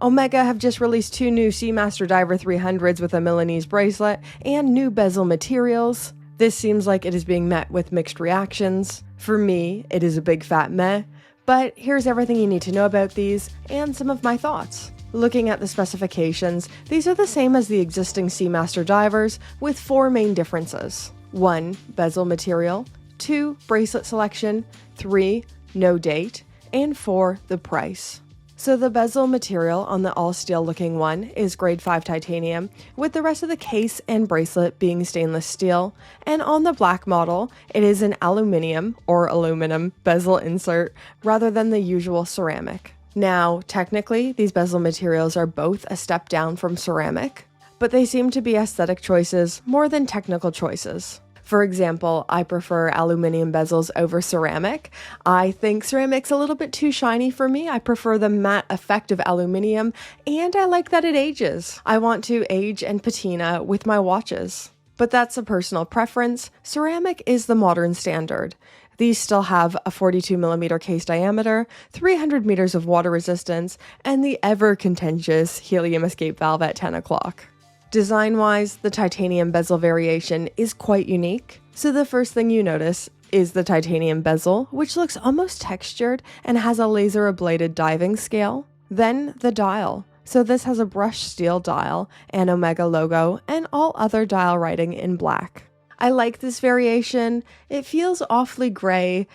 Omega have just released 2 new Seamaster Diver 300s with a Milanese bracelet and new bezel materials. This seems like it is being met with mixed reactions. For me, it is a big fat meh, but here's everything you need to know about these and some of my thoughts. Looking at the specifications, these are the same as the existing Seamaster Divers with 4 main differences. 1. Bezel material. 2. Bracelet selection. 3. No date. And 4. The price. So the bezel material on the all-steel looking one is grade 5 titanium, with the rest of the case and bracelet being stainless steel, and on the black model, it is an aluminium or aluminum bezel insert rather than the usual ceramic. Now, technically, these bezel materials are both a step down from ceramic, but they seem to be aesthetic choices more than technical choices. For example, I prefer aluminium bezels over ceramic. I think ceramic's a little bit too shiny for me. I prefer the matte effect of aluminium, and I like that it ages. I want to age and patina with my watches. But that's a personal preference. Ceramic is the modern standard. These still have a 42mm case diameter, 300 meters of water resistance, and the ever-contentious helium escape valve at 10 o'clock. Design-wise, the titanium bezel variation is quite unique. So the first thing you notice is the titanium bezel, which looks almost textured and has a laser-ablated diving scale. Then the dial. So this has a brushed steel dial, an Omega logo, and all other dial writing in black. I like this variation. It feels awfully gray,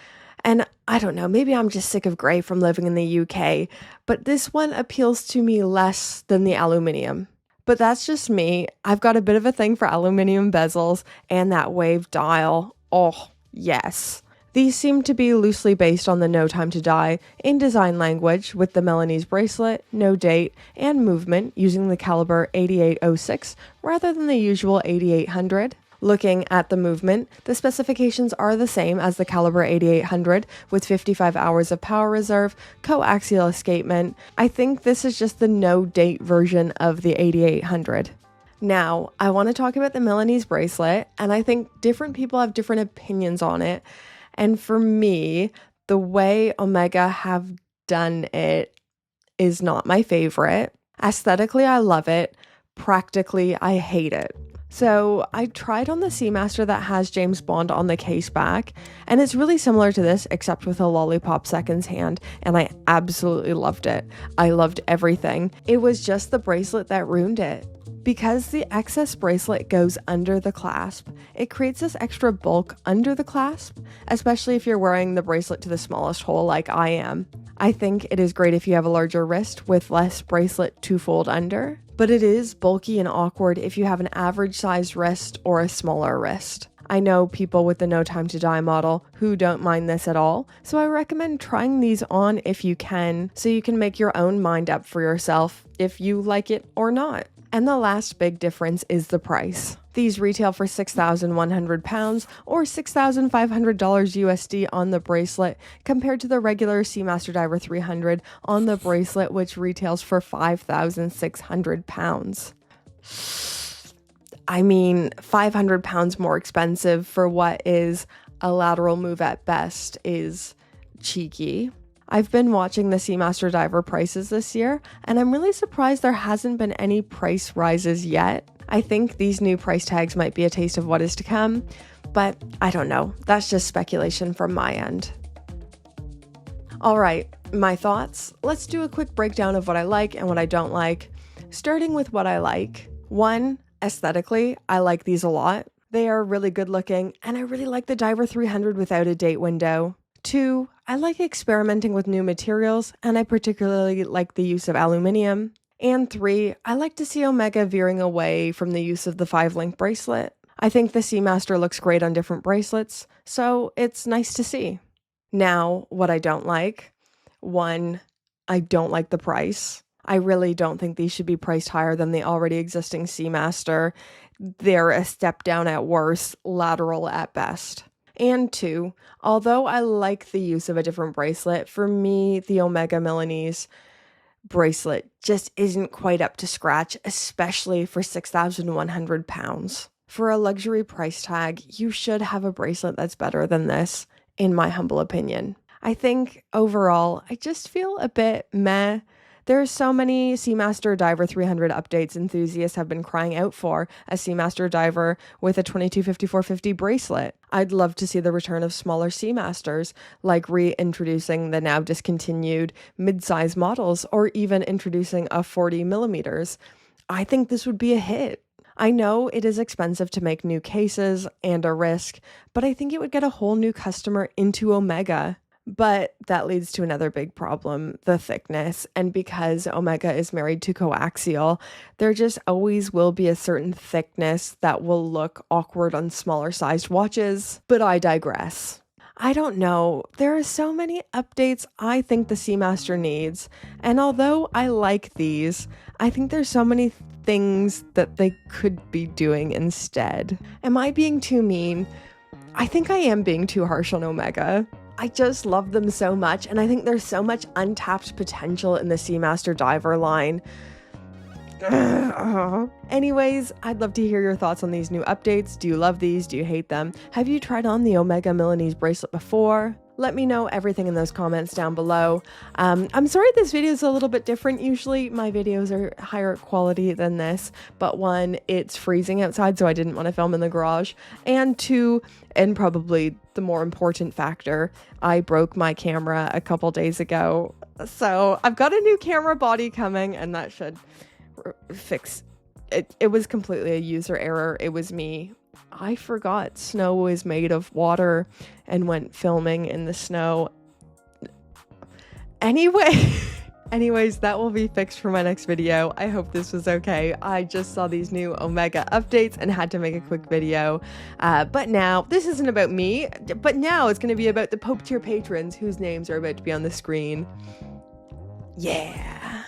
and I don't know, maybe I'm just sick of gray from living in the UK, but this one appeals to me less than the aluminium. But that's just me. I've got a bit of a thing for aluminium bezels and that wave dial. Oh, yes. These seem to be loosely based on the No Time to Die in design language, with the Milanese bracelet, no date, and movement using the caliber 8806 rather than the usual 8800. Looking at the movement, the specifications are the same as the caliber 8800 with 55 hours of power reserve, coaxial escapement. I think this is just the no date version of the 8800. Now, I want to talk about the Milanese bracelet, and I think different people have different opinions on it. And for me, the way Omega have done it is not my favorite. Aesthetically, I love it. Practically, I hate it. So I tried on the Seamaster that has James Bond on the case back, and it's really similar to this except with a lollipop seconds hand, and I absolutely loved it. I loved everything. It was just the bracelet that ruined it. Because the excess bracelet goes under the clasp, it creates this extra bulk under the clasp, especially if you're wearing the bracelet to the smallest hole like I am. I think it is great if you have a larger wrist with less bracelet to fold under, but it is bulky and awkward if you have an average sized wrist or a smaller wrist. I know people with the No Time to Die model who don't mind this at all, so I recommend trying these on if you can, so you can make your own mind up for yourself if you like it or not. And the last big difference is the price. These retail for £6,100 or $6,500 USD on the bracelet, compared to the regular Seamaster Diver 300 on the bracelet, which retails for £5,600. I mean, £500 more expensive for what is a lateral move at best is cheeky. I've been watching the Seamaster Diver prices this year, and I'm really surprised there hasn't been any price rises yet. I think these new price tags might be a taste of what is to come, but I don't know. That's just speculation from my end. All right, my thoughts. Let's do a quick breakdown of what I like and what I don't like, starting with what I like. 1, aesthetically, I like these a lot. They are really good looking, and I really like the Diver 300 without a date window. 2, I like experimenting with new materials, and I particularly like the use of aluminium. And 3, I like to see Omega veering away from the use of the 5-link bracelet. I think the Seamaster looks great on different bracelets, so it's nice to see. Now, what I don't like. 1, I don't like the price. I really don't think these should be priced higher than the already existing Seamaster. They're a step down at worst, lateral at best. And 2, although I like the use of a different bracelet, for me, the Omega Milanese bracelet just isn't quite up to scratch, especially for £6,100. For a luxury price tag, you should have a bracelet that's better than this, in my humble opinion. I think overall, I just feel a bit meh. There are so many Seamaster Diver 300 updates enthusiasts have been crying out for, a Seamaster Diver with a 225450 bracelet. I'd love to see the return of smaller Seamasters, like reintroducing the now discontinued mid-size models, or even introducing a 40 millimeters. I think this would be a hit. I know it is expensive to make new cases and a risk, but I think it would get a whole new customer into Omega. But that leads to another big problem, the thickness. And because Omega is married to coaxial, there just always will be a certain thickness that will look awkward on smaller sized watches. But I digress. I don't know. There are so many updates I think the Seamaster needs. And although I like these, I think there's so many things that they could be doing instead. Am I being too mean? I think I am being too harsh on Omega. I just love them so much, and I think there's so much untapped potential in the Seamaster Diver line. Anyways, I'd love to hear your thoughts on these new updates. Do you love these? Do you hate them? Have you tried on the Omega Milanese bracelet before? Let me know everything in those comments down below. I'm sorry this video is a little bit different. Usually my videos are higher quality than this, but one, it's freezing outside, so I didn't want to film in the garage. And two, and probably the more important factor, I broke my camera a couple days ago. So I've got a new camera body coming, and that should fix it. It was completely a user error. It was me. I forgot snow was made of water and went filming in the snow. Anyways, that will be fixed for my next video. I hope this was okay. I just saw these new Omega updates and had to make a quick video. But now, this isn't about me, but now it's going to be about the Pope tier patrons whose names are about to be on the screen. Yeah.